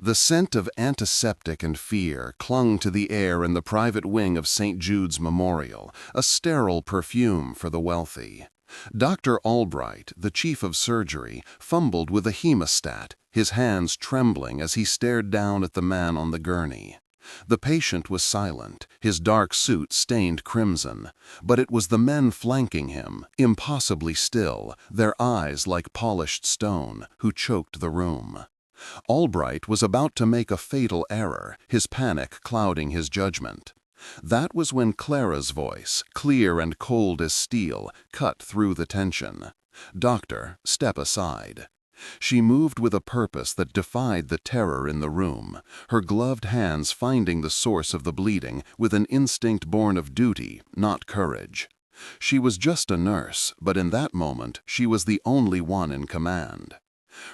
The scent of antiseptic and fear clung to the air in the private wing of St. Jude's Memorial, a sterile perfume for the wealthy. Dr. Albright, the chief of surgery, fumbled with a hemostat, his hands trembling as he stared down at the man on the gurney. The patient was silent, his dark suit stained crimson, but it was the men flanking him, impossibly still, their eyes like polished stone, who choked the room. Albright was about to make a fatal error, his panic clouding his judgment. That was when Clara's voice, clear and cold as steel, cut through the tension. "Doctor, step aside." She moved with a purpose that defied the terror in the room, her gloved hands finding the source of the bleeding with an instinct born of duty, not courage. She was just a nurse, but in that moment she was the only one in command.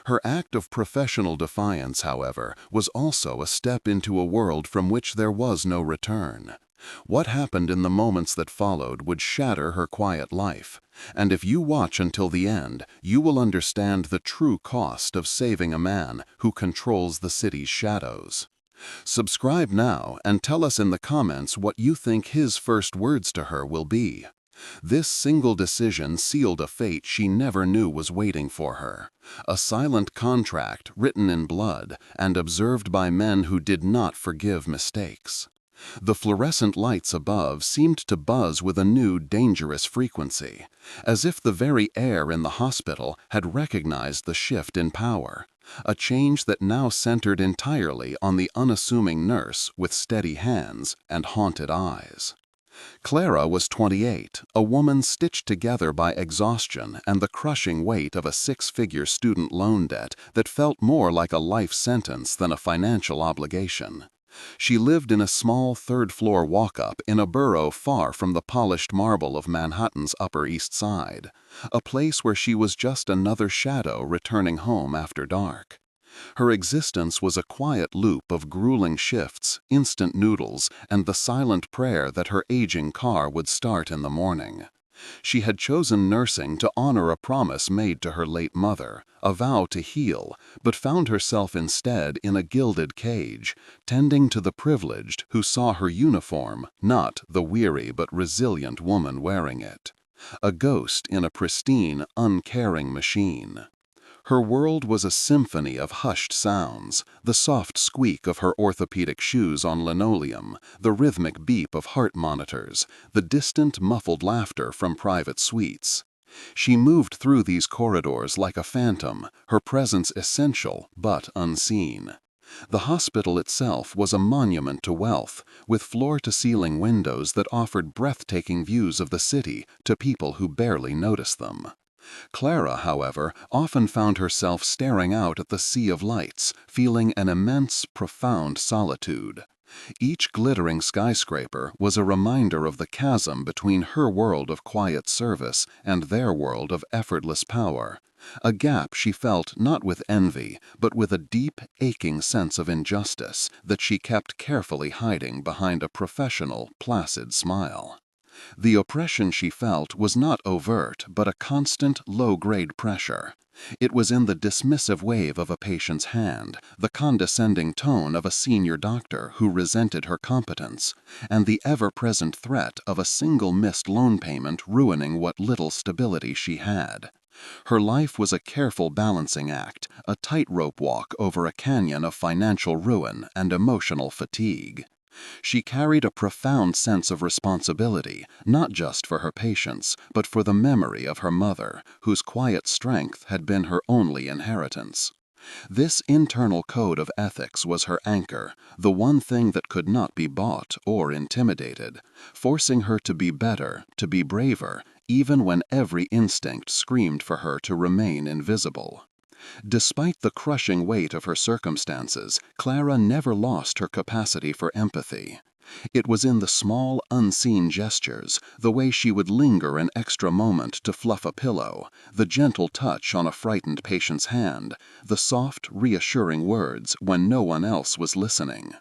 Her act of professional defiance, however, was also a step into a world from which there was no return. What happened in the moments that followed would shatter her quiet life, and if you watch until the end, you will understand the true cost of saving a man who controls the city's shadows. Subscribe now and tell us in the comments what you think his first words to her will be. This single decision sealed a fate she never knew was waiting for her. A silent contract written in blood and observed by men who did not forgive mistakes. The fluorescent lights above seemed to buzz with a new, dangerous frequency, as if the very air in the hospital had recognized the shift in power, a change that now centered entirely on the unassuming nurse with steady hands and haunted eyes. Clara was 28, a woman stitched together by exhaustion and the crushing weight of a six-figure student loan debt that felt more like a life sentence than a financial obligation. She lived in a small third-floor walk-up in a borough far from the polished marble of Manhattan's Upper East Side, a place where she was just another shadow returning home after dark. Her existence was a quiet loop of grueling shifts, instant noodles, and the silent prayer that her aging car would start in the morning. She had chosen nursing to honor a promise made to her late mother, a vow to heal, but found herself instead in a gilded cage, tending to the privileged who saw her uniform, not the weary but resilient woman wearing it. A ghost in a pristine, uncaring machine. Her world was a symphony of hushed sounds, the soft squeak of her orthopedic shoes on linoleum, the rhythmic beep of heart monitors, the distant, muffled laughter from private suites. She moved through these corridors like a phantom, her presence essential but unseen. The hospital itself was a monument to wealth, with floor-to-ceiling windows that offered breathtaking views of the city to people who barely noticed them. Clara, however, often found herself staring out at the sea of lights, feeling an immense, profound solitude. Each glittering skyscraper was a reminder of the chasm between her world of quiet service and their world of effortless power, a gap she felt not with envy, but with a deep, aching sense of injustice that she kept carefully hiding behind a professional, placid smile. The oppression she felt was not overt, but a constant, low-grade pressure. It was in the dismissive wave of a patient's hand, the condescending tone of a senior doctor who resented her competence, and the ever-present threat of a single missed loan payment ruining what little stability she had. Her life was a careful balancing act, a tightrope walk over a canyon of financial ruin and emotional fatigue. She carried a profound sense of responsibility, not just for her patients, but for the memory of her mother, whose quiet strength had been her only inheritance. This internal code of ethics was her anchor, the one thing that could not be bought or intimidated, forcing her to be better, to be braver, even when every instinct screamed for her to remain invisible. Despite the crushing weight of her circumstances, Clara never lost her capacity for empathy. It was in the small, unseen gestures, the way she would linger an extra moment to fluff a pillow, the gentle touch on a frightened patient's hand, the soft, reassuring words when no one else was listening.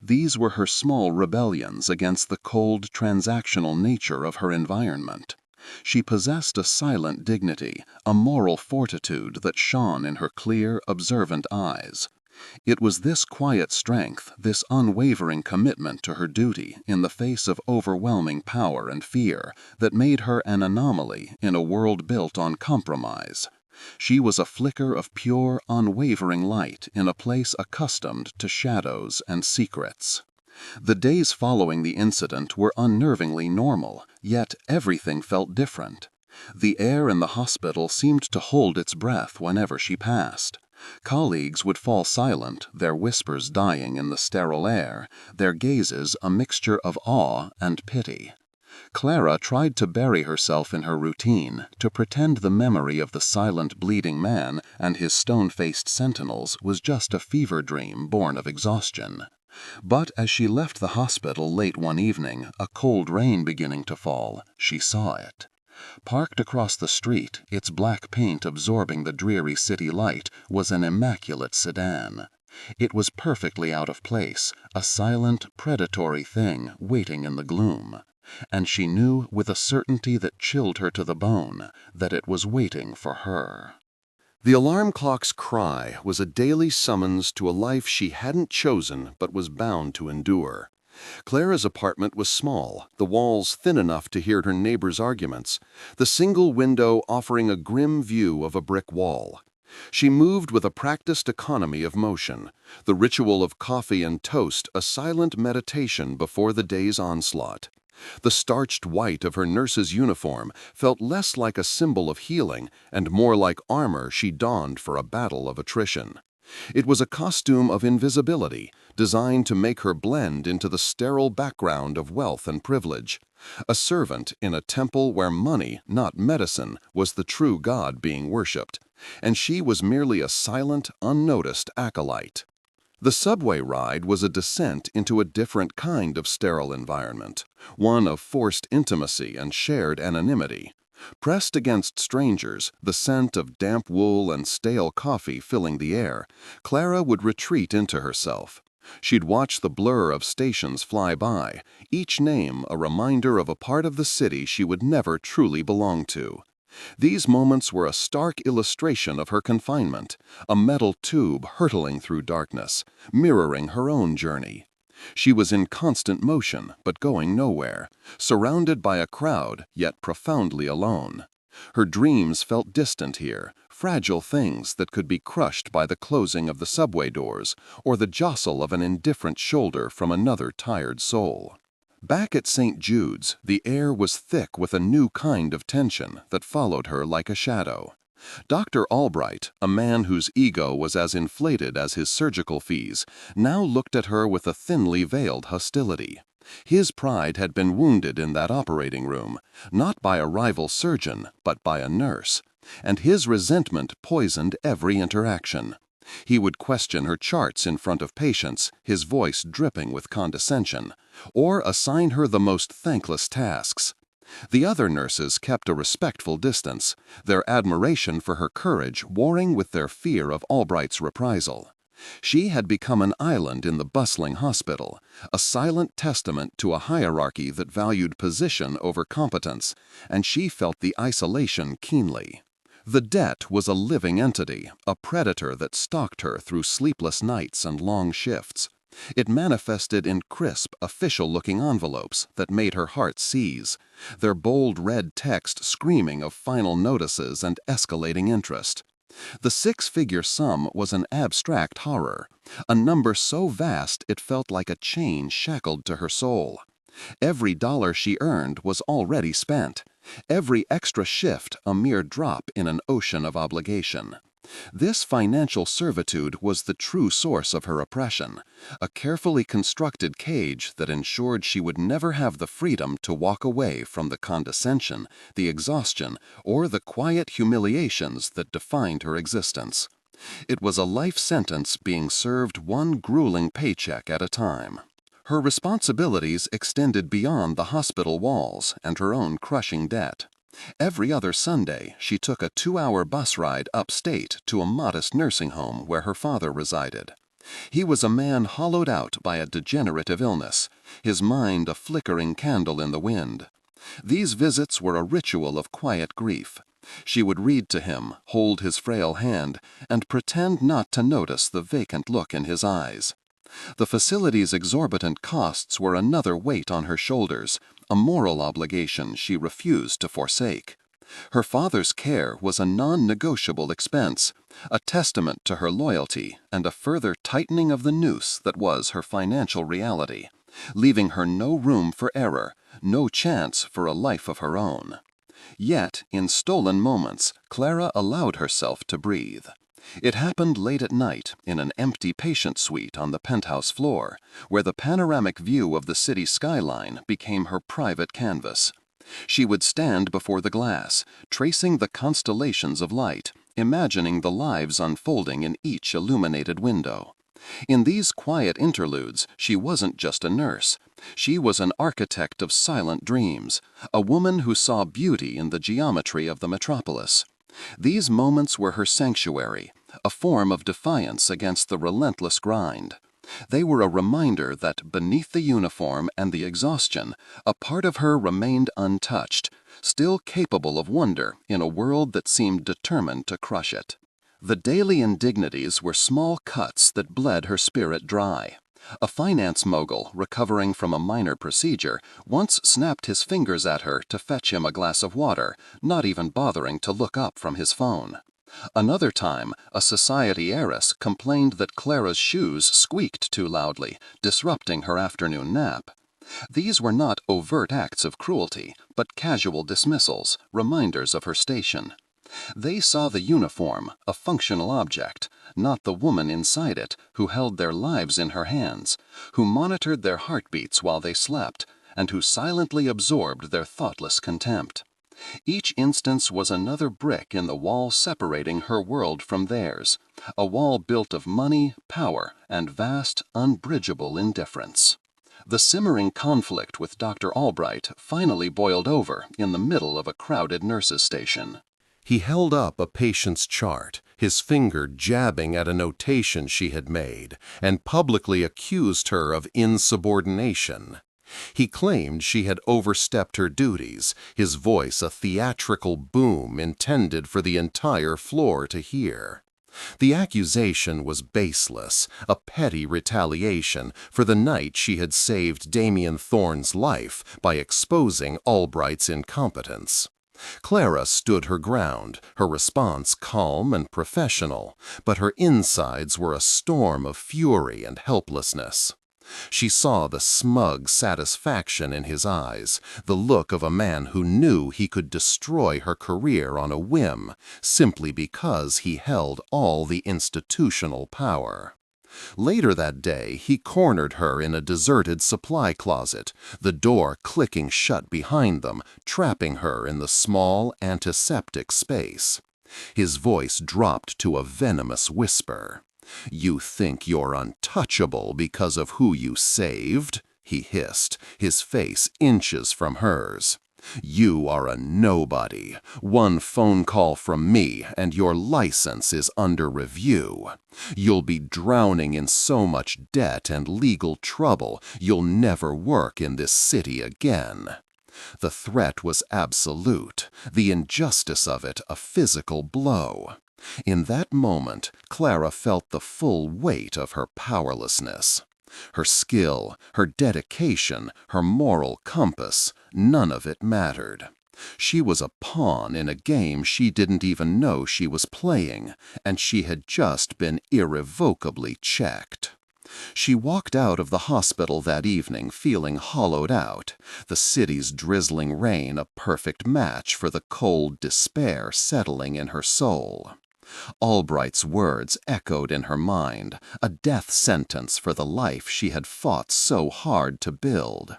These were her small rebellions against the cold, transactional nature of her environment. She possessed a silent dignity, a moral fortitude that shone in her clear, observant eyes. It was this quiet strength, this unwavering commitment to her duty in the face of overwhelming power and fear, that made her an anomaly in a world built on compromise. She was a flicker of pure, unwavering light in a place accustomed to shadows and secrets. The days following the incident were unnervingly normal, yet everything felt different. The air in the hospital seemed to hold its breath whenever she passed. Colleagues would fall silent, their whispers dying in the sterile air, their gazes a mixture of awe and pity. Clara tried to bury herself in her routine, to pretend the memory of the silent bleeding man and his stone-faced sentinels was just a fever dream born of exhaustion. But as she left the hospital late one evening, a cold rain beginning to fall, she saw it. Parked across the street, its black paint absorbing the dreary city light, was an immaculate sedan. It was perfectly out of place, a silent, predatory thing waiting in the gloom. And she knew with a certainty that chilled her to the bone that it was waiting for her. The alarm clock's cry was a daily summons to a life she hadn't chosen but was bound to endure. Clara's apartment was small, the walls thin enough to hear her neighbors' arguments, the single window offering a grim view of a brick wall. She moved with a practiced economy of motion, the ritual of coffee and toast a silent meditation before the day's onslaught. The starched white of her nurse's uniform felt less like a symbol of healing and more like armor she donned for a battle of attrition. It was a costume of invisibility, designed to make her blend into the sterile background of wealth and privilege. A servant in a temple where money, not medicine, was the true god being worshipped, and she was merely a silent, unnoticed acolyte. The subway ride was a descent into a different kind of sterile environment, one of forced intimacy and shared anonymity. Pressed against strangers, the scent of damp wool and stale coffee filling the air, Clara would retreat into herself. She'd watch the blur of stations fly by, each name a reminder of a part of the city she would never truly belong to. These moments were a stark illustration of her confinement, a metal tube hurtling through darkness, mirroring her own journey. She was in constant motion, but going nowhere, surrounded by a crowd, yet profoundly alone. Her dreams felt distant here, fragile things that could be crushed by the closing of the subway doors or the jostle of an indifferent shoulder from another tired soul. Back at St. Jude's, the air was thick with a new kind of tension that followed her like a shadow. Dr. Albright, a man whose ego was as inflated as his surgical fees, now looked at her with a thinly veiled hostility. His pride had been wounded in that operating room, not by a rival surgeon, but by a nurse, and his resentment poisoned every interaction. He would question her charts in front of patients, his voice dripping with condescension, or assign her the most thankless tasks. The other nurses kept a respectful distance, their admiration for her courage warring with their fear of Albright's reprisal. She had become an island in the bustling hospital, a silent testament to a hierarchy that valued position over competence, and she felt the isolation keenly. The debt was a living entity, a predator that stalked her through sleepless nights and long shifts. It manifested in crisp, official-looking envelopes that made her heart seize, their bold red text screaming of final notices and escalating interest. The six-figure sum was an abstract horror, a number so vast it felt like a chain shackled to her soul. Every dollar she earned was already spent, every extra shift a mere drop in an ocean of obligation. This financial servitude was the true source of her oppression, a carefully constructed cage that ensured she would never have the freedom to walk away from the condescension, the exhaustion, or the quiet humiliations that defined her existence. It was a life sentence being served one grueling paycheck at a time. Her responsibilities extended beyond the hospital walls and her own crushing debt. Every other Sunday, she took a 2-hour bus ride upstate to a modest nursing home where her father resided. He was a man hollowed out by a degenerative illness, his mind a flickering candle in the wind. These visits were a ritual of quiet grief, She would read to him, hold his frail hand, and pretend not to notice the vacant look in his eyes. The facility's exorbitant costs were another weight on her shoulders, a moral obligation she refused to forsake. Her father's care was a non-negotiable expense, a testament to her loyalty and a further tightening of the noose that was her financial reality, leaving her no room for error, no chance for a life of her own. Yet, in stolen moments, Clara allowed herself to breathe. It happened late at night in an empty patient suite on the penthouse floor, where the panoramic view of the city skyline became her private canvas. She would stand before the glass, tracing the constellations of light, imagining the lives unfolding in each illuminated window. In these quiet interludes, she wasn't just a nurse. She was an architect of silent dreams, a woman who saw beauty in the geometry of the metropolis. These moments were her sanctuary, a form of defiance against the relentless grind. They were a reminder that beneath the uniform and the exhaustion, a part of her remained untouched, still capable of wonder in a world that seemed determined to crush it. The daily indignities were small cuts that bled her spirit dry. A finance mogul, recovering from a minor procedure, once snapped his fingers at her to fetch him a glass of water, not even bothering to look up from his phone. Another time, a society heiress complained that Clara's shoes squeaked too loudly, disrupting her afternoon nap. These were not overt acts of cruelty, but casual dismissals, reminders of her station. They saw the uniform, a functional object, not the woman inside it who held their lives in her hands, who monitored their heartbeats while they slept, and who silently absorbed their thoughtless contempt. Each instance was another brick in the wall separating her world from theirs, a wall built of money, power, and vast, unbridgeable indifference. The simmering conflict with Dr. Albright finally boiled over in the middle of a crowded nurses' station. He held up a patient's chart, his finger jabbing at a notation she had made, and publicly accused her of insubordination. He claimed she had overstepped her duties, his voice a theatrical boom intended for the entire floor to hear. The accusation was baseless, a petty retaliation for the night she had saved Damien Thorne's life by exposing Albright's incompetence. Clara stood her ground, her response calm and professional, but her insides were a storm of fury and helplessness. She saw the smug satisfaction in his eyes, the look of a man who knew he could destroy her career on a whim, simply because he held all the institutional power. Later that day, he cornered her in a deserted supply closet, the door clicking shut behind them, trapping her in the small, antiseptic space. His voice dropped to a venomous whisper. "You think you're untouchable because of who you saved?" he hissed, his face inches from hers. "You are a nobody. One phone call from me and your license is under review. You'll be drowning in so much debt and legal trouble you'll never work in this city again." The threat was absolute, the injustice of it a physical blow. In that moment, Clara felt the full weight of her powerlessness. Her skill, her dedication, her moral compass, none of it mattered. She was a pawn in a game she didn't even know she was playing, and she had just been irrevocably checked. She walked out of the hospital that evening feeling hollowed out, the city's drizzling rain a perfect match for the cold despair settling in her soul. Albright's words echoed in her mind, a death sentence for the life she had fought so hard to build.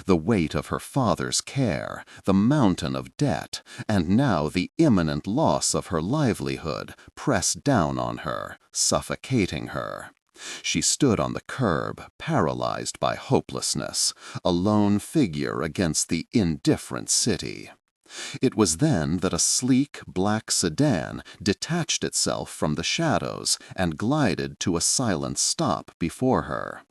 The weight of her father's care, the mountain of debt, and now the imminent loss of her livelihood pressed down on her, suffocating her. She stood on the curb, paralyzed by hopelessness, a lone figure against the indifferent city. It was then that a sleek, black sedan detached itself from the shadows and glided to a silent stop before her.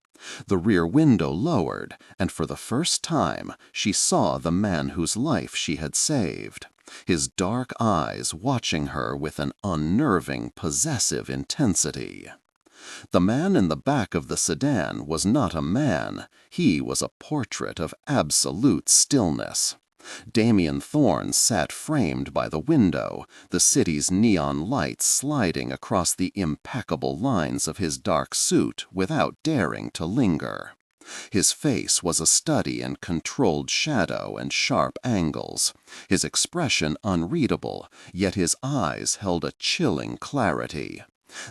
The rear window lowered, and for the first time she saw the man whose life she had saved. his dark eyes watching her with an unnerving, possessive intensity. The man in the back of the sedan was not a man, he was a portrait of absolute stillness. Damien Thorne sat framed by the window, the city's neon lights sliding across the impeccable lines of his dark suit without daring to linger. His face was a study in controlled shadow and sharp angles, his expression unreadable, yet his eyes held a chilling clarity.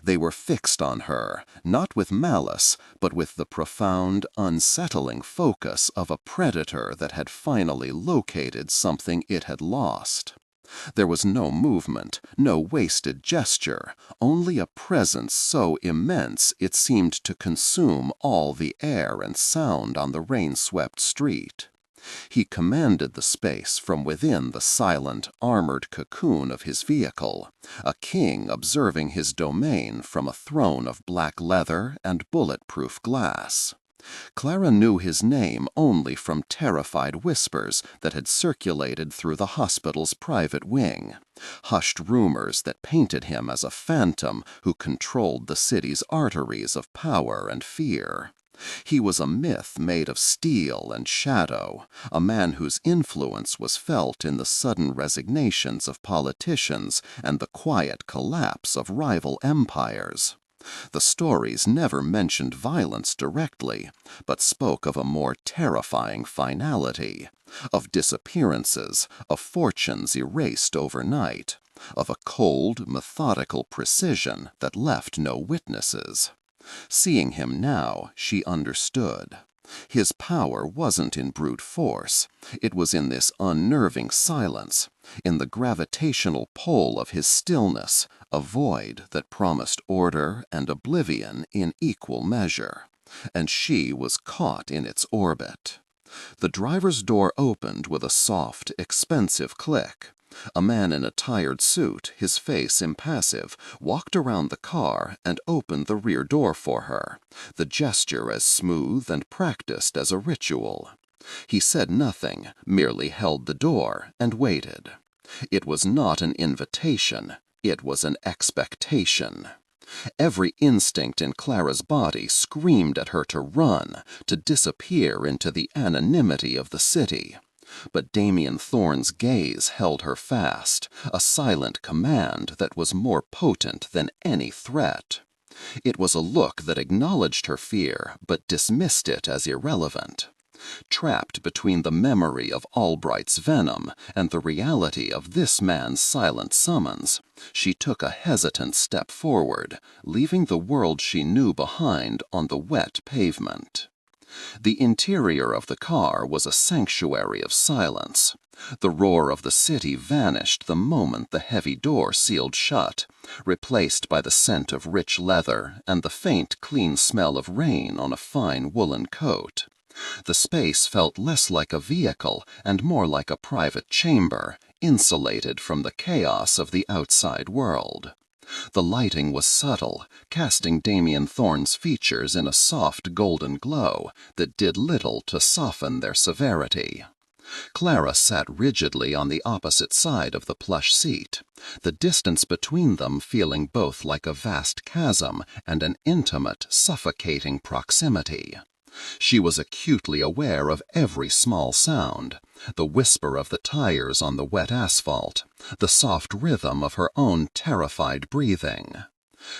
They were fixed on her, not with malice, but with the profound, unsettling focus of a predator that had finally located something it had lost. There was no movement, no wasted gesture, only a presence so immense it seemed to consume all the air and sound on the rain-swept street. He commanded the space from within the silent, armored cocoon of his vehicle, a king observing his domain from a throne of black leather and bulletproof glass. Clara knew his name only from terrified whispers that had circulated through the hospital's private wing, hushed rumors that painted him as a phantom who controlled the city's arteries of power and fear. He was a myth made of steel and shadow, a man whose influence was felt in the sudden resignations of politicians and the quiet collapse of rival empires. The stories never mentioned violence directly, but spoke of a more terrifying finality, of disappearances, of fortunes erased overnight, of a cold, methodical precision that left no witnesses. Seeing him now, she understood. His power wasn't in brute force. It was in this unnerving silence, in the gravitational pull of his stillness, a void that promised order and oblivion in equal measure. And she was caught in its orbit. The driver's door opened with a soft, expensive click. A man in a tired suit, his face impassive, walked around the car and opened the rear door for her, the gesture as smooth and practiced as a ritual. He said nothing, merely held the door and waited. It was not an invitation, it was an expectation. Every instinct in Clara's body screamed at her to run, to disappear into the anonymity of the city. But Damien Thorne's gaze held her fast, a silent command that was more potent than any threat. It was a look that acknowledged her fear, but dismissed it as irrelevant. Trapped between the memory of Albright's venom and the reality of this man's silent summons, she took a hesitant step forward, leaving the world she knew behind on the wet pavement. The interior of the car was a sanctuary of silence. The roar of the city vanished the moment the heavy door sealed shut, replaced by the scent of rich leather and the faint, clean smell of rain on a fine woolen coat. The space felt less like a vehicle and more like a private chamber, insulated from the chaos of the outside world. The lighting was subtle, casting Damien Thorne's features in a soft golden glow that did little to soften their severity. Clara sat rigidly on the opposite side of the plush seat, the distance between them feeling both like a vast chasm and an intimate, suffocating proximity. She was acutely aware of every small sound, the whisper of the tires on the wet asphalt, the soft rhythm of her own terrified breathing.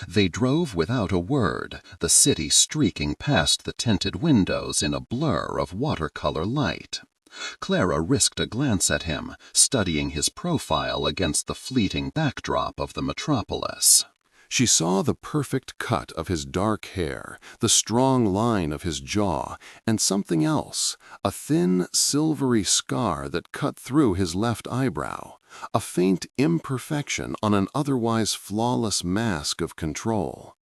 They drove without a word, the city streaking past the tinted windows in a blur of watercolor light. Clara risked a glance at him, studying his profile against the fleeting backdrop of the metropolis. She saw the perfect cut of his dark hair, the strong line of his jaw, and something else, a thin, silvery scar that cut through his left eyebrow, a faint imperfection on an otherwise flawless mask of control.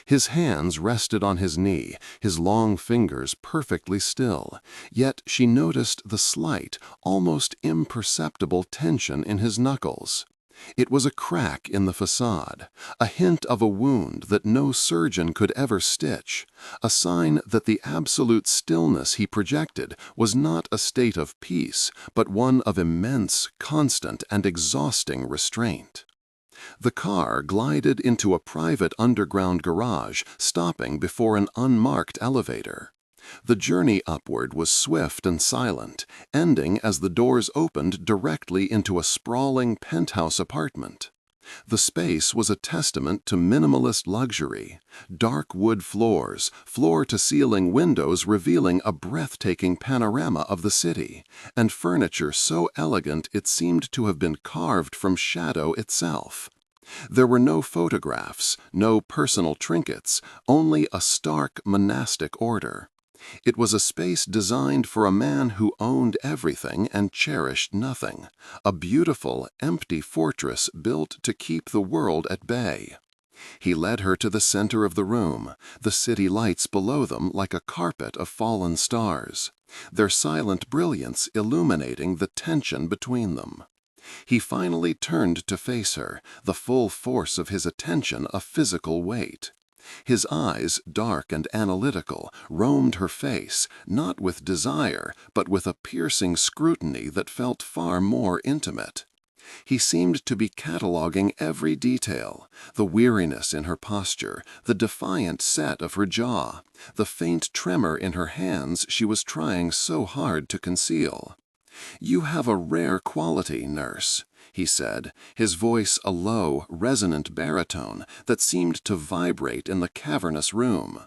His hands rested on his knee, his long fingers perfectly still, yet she noticed the slight, almost imperceptible tension in his knuckles. It was a crack in the facade, a hint of a wound that no surgeon could ever stitch, a sign that the absolute stillness he projected was not a state of peace, but one of immense, constant, and exhausting restraint. The car glided into a private underground garage, stopping before an unmarked elevator. The journey upward was swift and silent, ending as the doors opened directly into a sprawling penthouse apartment. The space was a testament to minimalist luxury: dark wood floors, floor-to-ceiling windows revealing a breathtaking panorama of the city, and furniture so elegant it seemed to have been carved from shadow itself. There were no photographs, no personal trinkets, only a stark monastic order. It was a space designed for a man who owned everything and cherished nothing, a beautiful, empty fortress built to keep the world at bay. He led her to the center of the room, the city lights below them like a carpet of fallen stars, their silent brilliance illuminating the tension between them. He finally turned to face her, the full force of his attention a physical weight. His eyes, dark and analytical, roamed her face, not with desire, but with a piercing scrutiny that felt far more intimate. He seemed to be cataloging every detail: the weariness in her posture, the defiant set of her jaw, the faint tremor in her hands she was trying so hard to conceal. "You have a rare quality, nurse," he said, his voice a low, resonant baritone that seemed to vibrate in the cavernous room.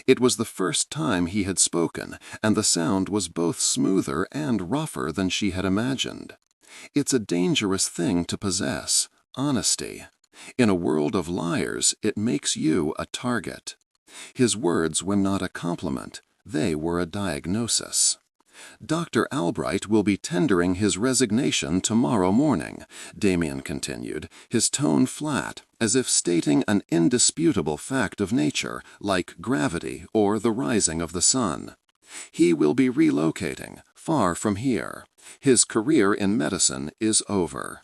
It was the first time he had spoken, and the sound was both smoother and rougher than she had imagined. "It's a dangerous thing to possess, honesty. In a world of liars, it makes you a target." His words were not a compliment, they were a diagnosis. "Dr. Albright will be tendering his resignation tomorrow morning," Damien continued, his tone flat, as if stating an indisputable fact of nature, like gravity or the rising of the sun. "He will be relocating, far from here. His career in medicine is over."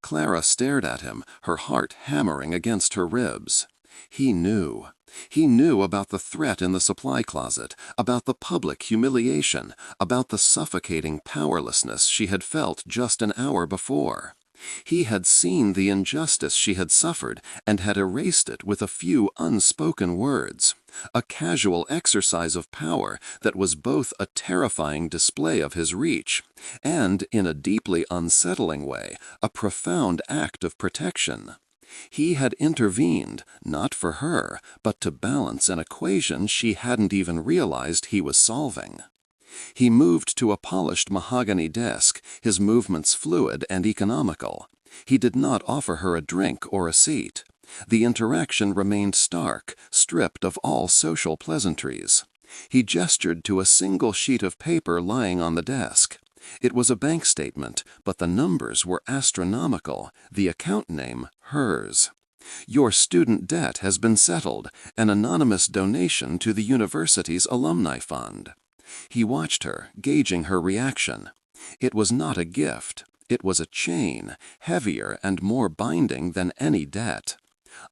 Clara stared at him, her heart hammering against her ribs. He knew. He knew about the threat in the supply closet, about the public humiliation, about the suffocating powerlessness she had felt just an hour before. He had seen the injustice she had suffered and had erased it with a few unspoken words, a casual exercise of power that was both a terrifying display of his reach and, in a deeply unsettling way, a profound act of protection. He had intervened, not for her, but to balance an equation she hadn't even realized he was solving. He moved to a polished mahogany desk, his movements fluid and economical. He did not offer her a drink or a seat. The interaction remained stark, stripped of all social pleasantries. He gestured to a single sheet of paper lying on the desk. It was a bank statement, but the numbers were astronomical, the account name hers. "Your student debt has been settled, an anonymous donation to the university's alumni fund." He watched her, gauging her reaction. It was not a gift. It was a chain, heavier and more binding than any debt.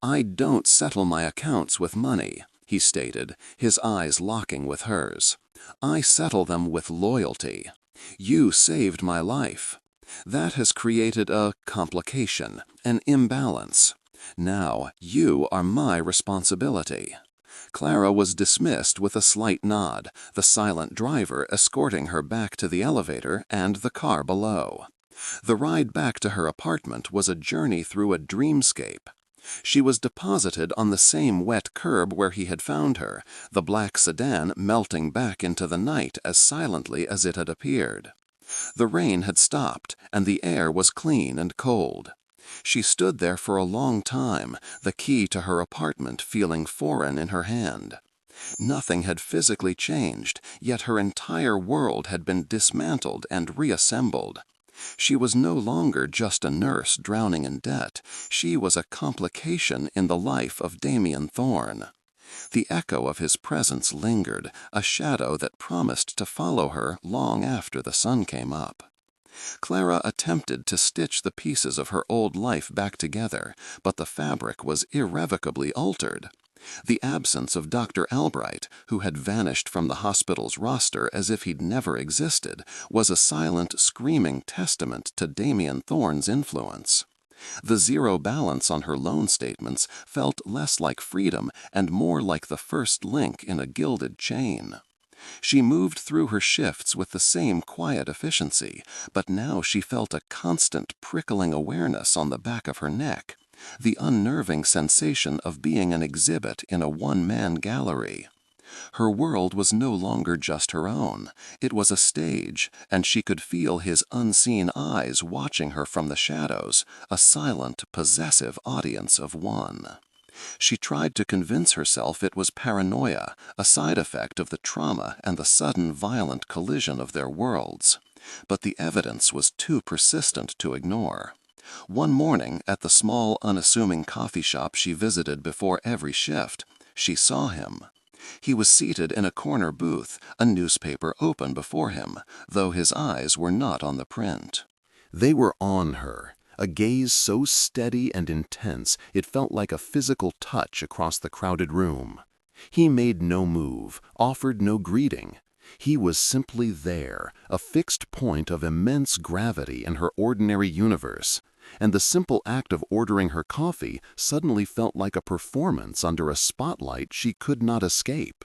"I don't settle my accounts with money," he stated, his eyes locking with hers. "I settle them with loyalty. You saved my life. That has created a complication, an imbalance. Now you are my responsibility." Clara was dismissed with a slight nod, the silent driver escorting her back to the elevator and the car below. The ride back to her apartment was a journey through a dreamscape. She was deposited on the same wet curb where he had found her, the black sedan melting back into the night as silently as it had appeared. The rain had stopped, and the air was clean and cold. She stood there for a long time, the key to her apartment feeling foreign in her hand. Nothing had physically changed, yet her entire world had been dismantled and reassembled. She was no longer just a nurse drowning in debt. She was a complication in the life of Damien Thorne. The echo of his presence lingered, a shadow that promised to follow her long after the sun came up. Clara attempted to stitch the pieces of her old life back together, but the fabric was irrevocably altered. The absence of Dr. Albright, who had vanished from the hospital's roster as if he'd never existed, was a silent, screaming testament to Damien Thorne's influence. The zero balance on her loan statements felt less like freedom and more like the first link in a gilded chain. She moved through her shifts with the same quiet efficiency, but now she felt a constant prickling awareness on the back of her neck, the unnerving sensation of being an exhibit in a one-man gallery. Her world was no longer just her own. It was a stage, and she could feel his unseen eyes watching her from the shadows, a silent, possessive audience of one. She tried to convince herself it was paranoia, a side effect of the trauma and the sudden violent collision of their worlds. But the evidence was too persistent to ignore. One morning, at the small, unassuming coffee shop she visited before every shift, she saw him. He was seated in a corner booth, a newspaper open before him, though his eyes were not on the print. They were on her, a gaze so steady and intense it felt like a physical touch across the crowded room. He made no move, offered no greeting. He was simply there, a fixed point of immense gravity in her ordinary universe, and the simple act of ordering her coffee suddenly felt like a performance under a spotlight she could not escape.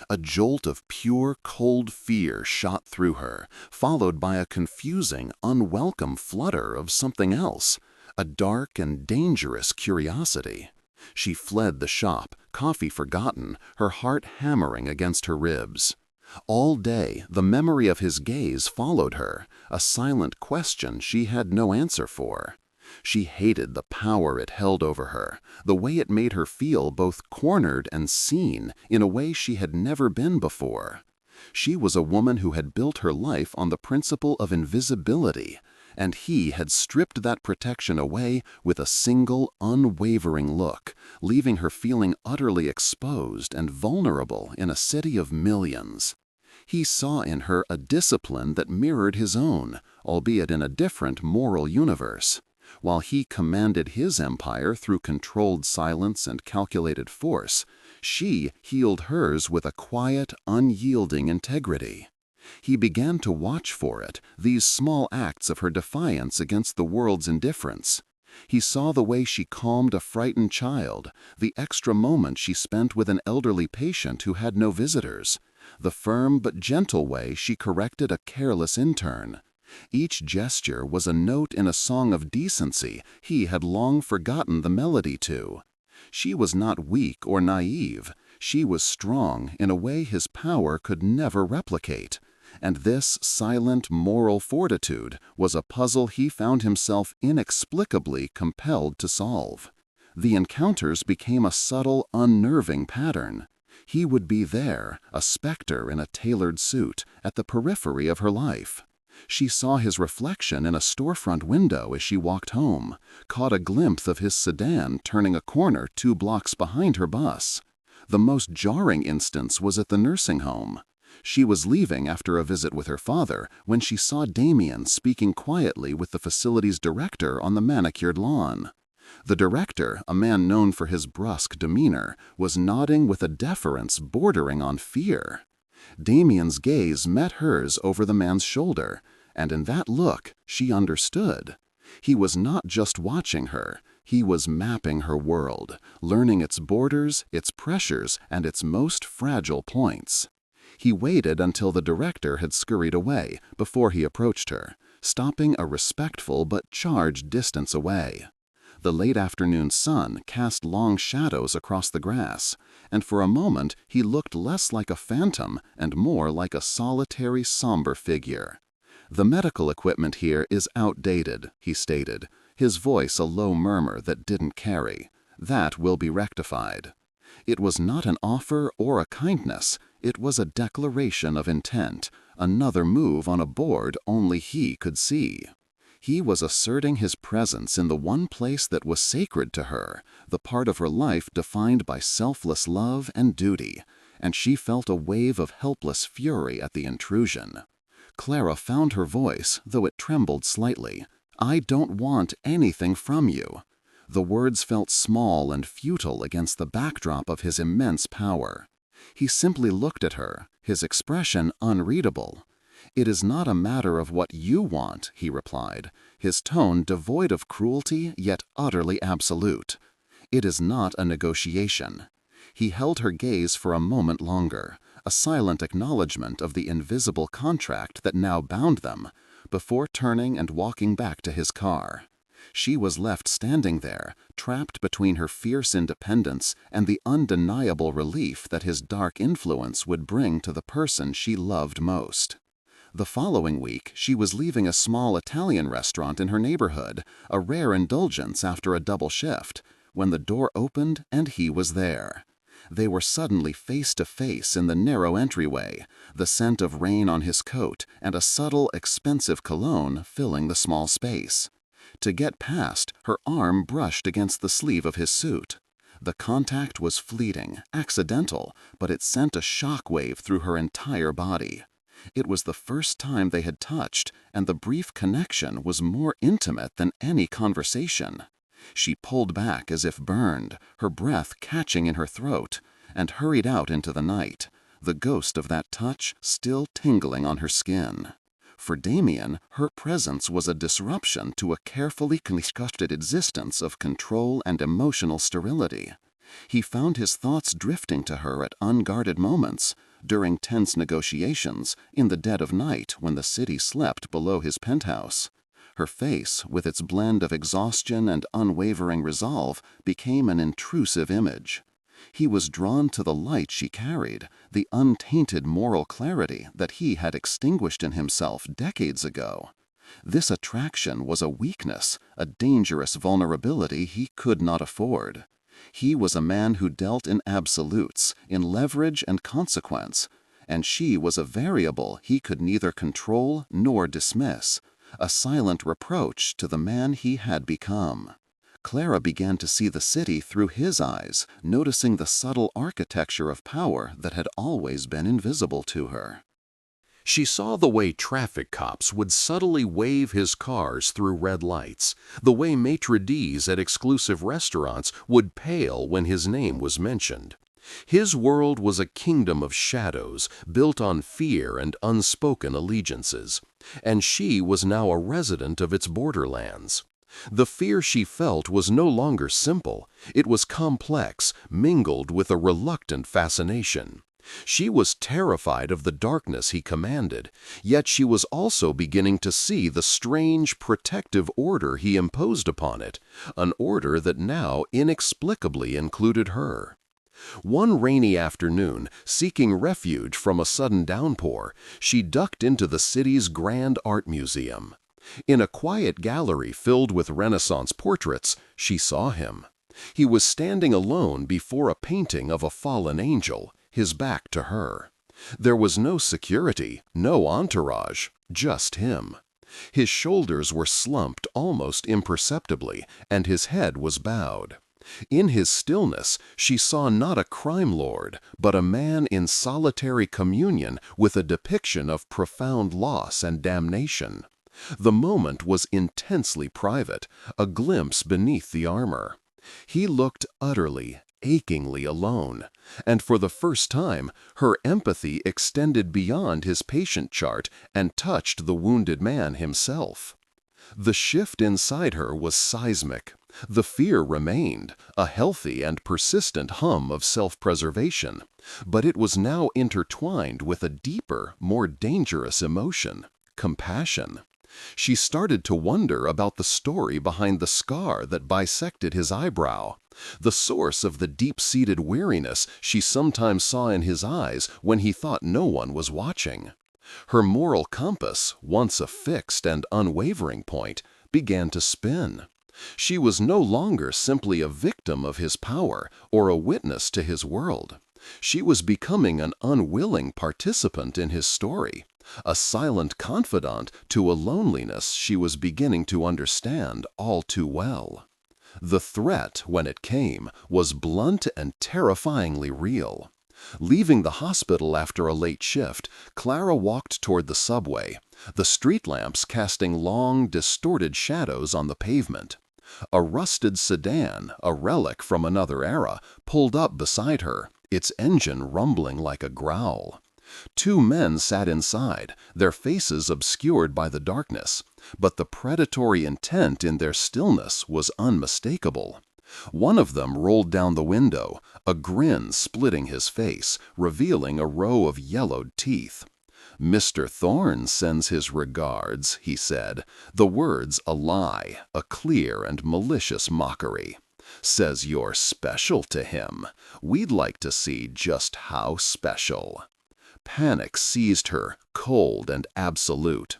A jolt of pure, cold fear shot through her, followed by a confusing, unwelcome flutter of something else, a dark and dangerous curiosity. She fled the shop, coffee forgotten, her heart hammering against her ribs. All day, the memory of his gaze followed her, a silent question she had no answer for. She hated the power it held over her, the way it made her feel both cornered and seen in a way she had never been before. She was a woman who had built her life on the principle of invisibility, and he had stripped that protection away with a single, unwavering look, leaving her feeling utterly exposed and vulnerable in a city of millions. He saw in her a discipline that mirrored his own, albeit in a different moral universe. While he commanded his empire through controlled silence and calculated force, she healed hers with a quiet, unyielding integrity. He began to watch for it, these small acts of her defiance against the world's indifference. He saw the way she calmed a frightened child, the extra moment she spent with an elderly patient who had no visitors, the firm but gentle way she corrected a careless intern. Each gesture was a note in a song of decency he had long forgotten the melody to. She was not weak or naive. She was strong in a way his power could never replicate. And this silent moral fortitude was a puzzle he found himself inexplicably compelled to solve. The encounters became a subtle, unnerving pattern. He would be there, a specter in a tailored suit, at the periphery of her life. She saw his reflection in a storefront window as she walked home, caught a glimpse of his sedan turning a corner 2 blocks behind her bus. The most jarring instance was at the nursing home. She was leaving after a visit with her father when she saw Damien speaking quietly with the facility's director on the manicured lawn. The director, a man known for his brusque demeanor, was nodding with a deference bordering on fear. Damien's gaze met hers over the man's shoulder, and in that look she understood. He was not just watching her, he was mapping her world, learning its borders, its pressures, and its most fragile points. He waited until the director had scurried away before he approached her, stopping a respectful but charged distance away. The late afternoon sun cast long shadows across the grass, and for a moment he looked less like a phantom and more like a solitary, somber figure. "The medical equipment here is outdated," he stated, his voice a low murmur that didn't carry. "That will be rectified." It was not an offer or a kindness, it was a declaration of intent, another move on a board only he could see. He was asserting his presence in the one place that was sacred to her, the part of her life defined by selfless love and duty, and she felt a wave of helpless fury at the intrusion. Clara found her voice, though it trembled slightly. "I don't want anything from you." The words felt small and futile against the backdrop of his immense power. He simply looked at her, his expression unreadable. "It is not a matter of what you want," he replied, his tone devoid of cruelty yet utterly absolute. "It is not a negotiation." He held her gaze for a moment longer, a silent acknowledgment of the invisible contract that now bound them, before turning and walking back to his car. She was left standing there, trapped between her fierce independence and the undeniable relief that his dark influence would bring to the person she loved most. The following week, she was leaving a small Italian restaurant in her neighborhood, a rare indulgence after a double shift, when the door opened and he was there. They were suddenly face to face in the narrow entryway, the scent of rain on his coat and a subtle, expensive cologne filling the small space. To get past, her arm brushed against the sleeve of his suit. The contact was fleeting, accidental, but it sent a shock wave through her entire body. It was the first time they had touched, and the brief connection was more intimate than any conversation. She pulled back as if burned, her breath catching in her throat, and hurried out into the night, the ghost of that touch still tingling on her skin. For Damien, her presence was a disruption to a carefully constructed existence of control and emotional sterility. He found his thoughts drifting to her at unguarded moments, during tense negotiations, in the dead of night when the city slept below his penthouse. Her face, with its blend of exhaustion and unwavering resolve, became an intrusive image. He was drawn to the light she carried, the untainted moral clarity that he had extinguished in himself decades ago. This attraction was a weakness, a dangerous vulnerability he could not afford. He was a man who dealt in absolutes, in leverage and consequence, and she was a variable he could neither control nor dismiss, a silent reproach to the man he had become. Clara began to see the city through his eyes, noticing the subtle architecture of power that had always been invisible to her. She saw the way traffic cops would subtly wave his cars through red lights, the way maitre d's at exclusive restaurants would pale when his name was mentioned. His world was a kingdom of shadows, built on fear and unspoken allegiances, and she was now a resident of its borderlands. The fear she felt was no longer simple, it was complex, mingled with a reluctant fascination. She was terrified of the darkness he commanded, yet she was also beginning to see the strange protective order he imposed upon it, an order that now inexplicably included her. One rainy afternoon, seeking refuge from a sudden downpour, she ducked into the city's Grand Art Museum. In a quiet gallery filled with Renaissance portraits, she saw him. He was standing alone before a painting of a fallen angel, his back to her. There was no security, no entourage, just him. His shoulders were slumped almost imperceptibly, and his head was bowed. In his stillness, she saw not a crime lord, but a man in solitary communion with a depiction of profound loss and damnation. The moment was intensely private, a glimpse beneath the armor. He looked utterly, achingly alone, and for the first time, her empathy extended beyond his patient chart and touched the wounded man himself. The shift inside her was seismic. The fear remained, a healthy and persistent hum of self-preservation, but it was now intertwined with a deeper, more dangerous emotion, compassion. She started to wonder about the story behind the scar that bisected his eyebrow, the source of the deep-seated weariness she sometimes saw in his eyes when he thought no one was watching. Her moral compass, once a fixed and unwavering point, began to spin. She was no longer simply a victim of his power or a witness to his world. She was becoming an unwilling participant in his story, a silent confidant to a loneliness she was beginning to understand all too well. The threat, when it came, was blunt and terrifyingly real. Leaving the hospital after a late shift, Clara walked toward the subway, the street lamps casting long, distorted shadows on the pavement. A rusted sedan, a relic from another era, pulled up beside her, its engine rumbling like a growl. Two men sat inside, their faces obscured by the darkness, but the predatory intent in their stillness was unmistakable. One of them rolled down the window, a grin splitting his face, revealing a row of yellowed teeth. "Mr. Thorne sends his regards," he said, the words a lie, a clear and malicious mockery. "Says you're special to him. We'd like to see just how special." Panic seized her, cold and absolute.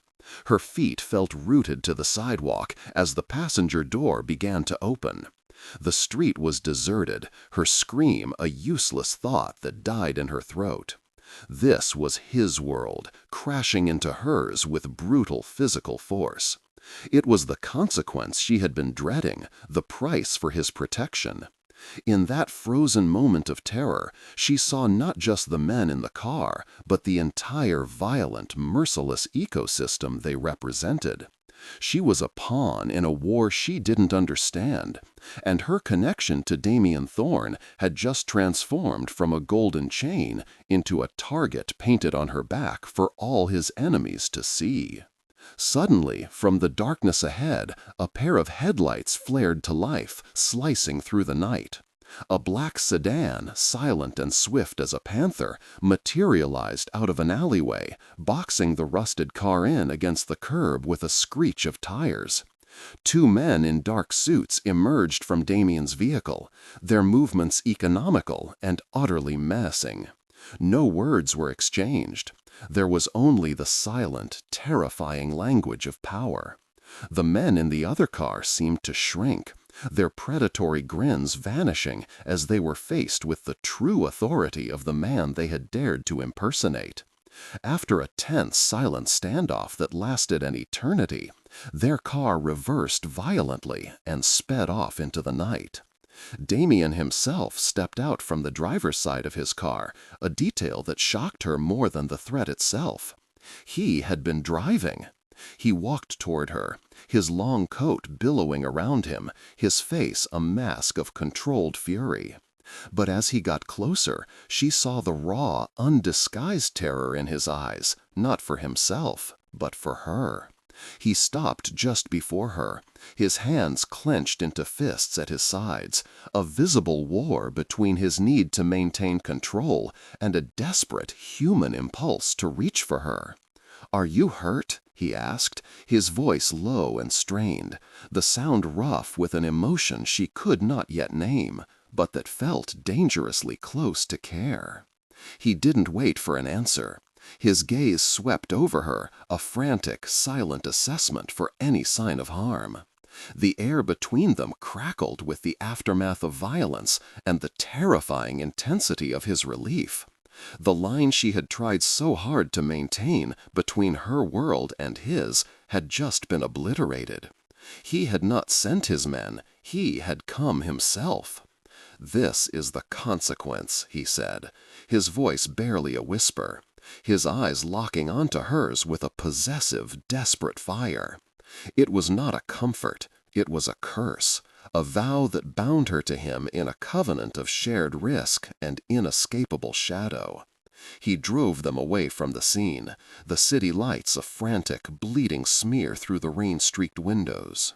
Her feet felt rooted to the sidewalk as the passenger door began to open. The street was deserted, her scream a useless thought that died in her throat. This was his world, crashing into hers with brutal physical force. It was the consequence she had been dreading, the price for his protection. In that frozen moment of terror, she saw not just the men in the car, but the entire violent, merciless ecosystem they represented. She was a pawn in a war she didn't understand, and her connection to Damien Thorne had just transformed from a golden chain into a target painted on her back for all his enemies to see. Suddenly, from the darkness ahead, a pair of headlights flared to life, slicing through the night. A black sedan, silent and swift as a panther, materialized out of an alleyway, boxing the rusted car in against the curb with a screech of tires. Two men in dark suits emerged from Damien's vehicle, their movements economical and utterly menacing. No words were exchanged. There was only the silent, terrifying language of power. The men in the other car seemed to shrink, their predatory grins vanishing as they were faced with the true authority of the man they had dared to impersonate. After a tense, silent standoff that lasted an eternity, their car reversed violently and sped off into the night. Damien himself stepped out from the driver's side of his car, a detail that shocked her more than the threat itself. He had been driving. He walked toward her, his long coat billowing around him, his face a mask of controlled fury. But as he got closer, she saw the raw, undisguised terror in his eyes, not for himself, but for her. He stopped just before her, his hands clenched into fists at his sides, a visible war between his need to maintain control and a desperate human impulse to reach for her. "Are you hurt?" he asked, his voice low and strained, the sound rough with an emotion she could not yet name, but that felt dangerously close to care. He didn't wait for an answer. His gaze swept over her, a frantic, silent assessment for any sign of harm. The air between them crackled with the aftermath of violence and the terrifying intensity of his relief. The line she had tried so hard to maintain between her world and his had just been obliterated. He had not sent his men, he had come himself. "This is the consequence," he said, his voice barely a whisper, his eyes locking onto hers with a possessive, desperate fire. It was not a comfort, it was a curse, a vow that bound her to him in a covenant of shared risk and inescapable shadow. He drove them away from the scene, the city lights a frantic, bleeding smear through the rain-streaked windows.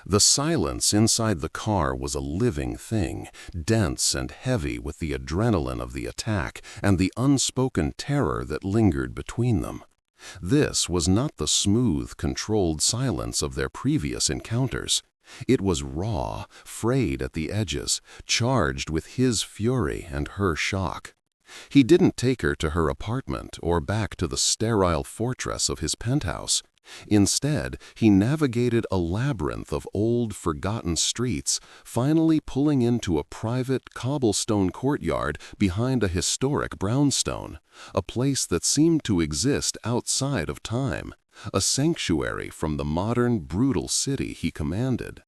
The silence inside the car was a living thing, dense and heavy with the adrenaline of the attack and the unspoken terror that lingered between them. This was not the smooth, controlled silence of their previous encounters. It was raw, frayed at the edges, charged with his fury and her shock. He didn't take her to her apartment or back to the sterile fortress of his penthouse. Instead, he navigated a labyrinth of old, forgotten streets, finally pulling into a private, cobblestone courtyard behind a historic brownstone, a place that seemed to exist outside of time, a sanctuary from the modern, brutal city he commanded.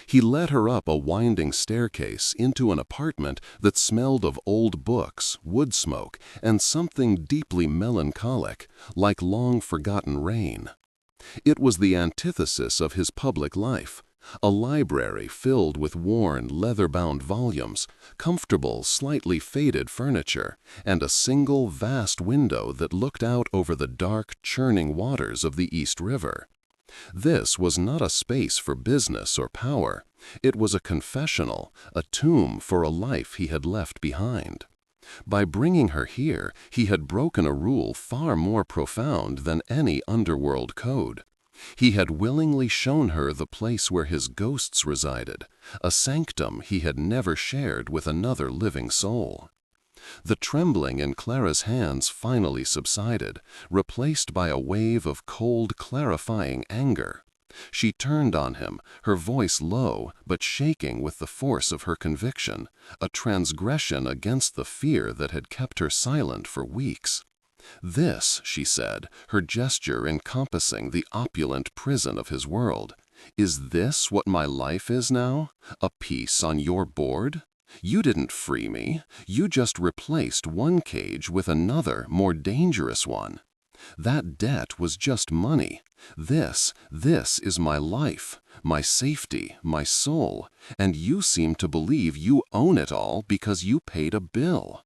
He led her up a winding staircase into an apartment that smelled of old books, wood smoke, and something deeply melancholic, like long-forgotten rain. It was the antithesis of his public life, a library filled with worn, leather-bound volumes, comfortable, slightly faded furniture, and a single vast window that looked out over the dark, churning waters of the East River. This was not a space for business or power. It was a confessional, a tomb for a life he had left behind. By bringing her here, he had broken a rule far more profound than any underworld code. He had willingly shown her the place where his ghosts resided, a sanctum he had never shared with another living soul. The trembling in Clara's hands finally subsided, replaced by a wave of cold, clarifying anger. She turned on him, her voice low but shaking with the force of her conviction, a transgression against the fear that had kept her silent for weeks. "This," she said, her gesture encompassing the opulent prison of his world, "is this what my life is now? A piece on your board? You didn't free me. You just replaced one cage with another, more dangerous one. That debt was just money. This is my life, my safety, my soul, and you seem to believe you own it all because you paid a bill."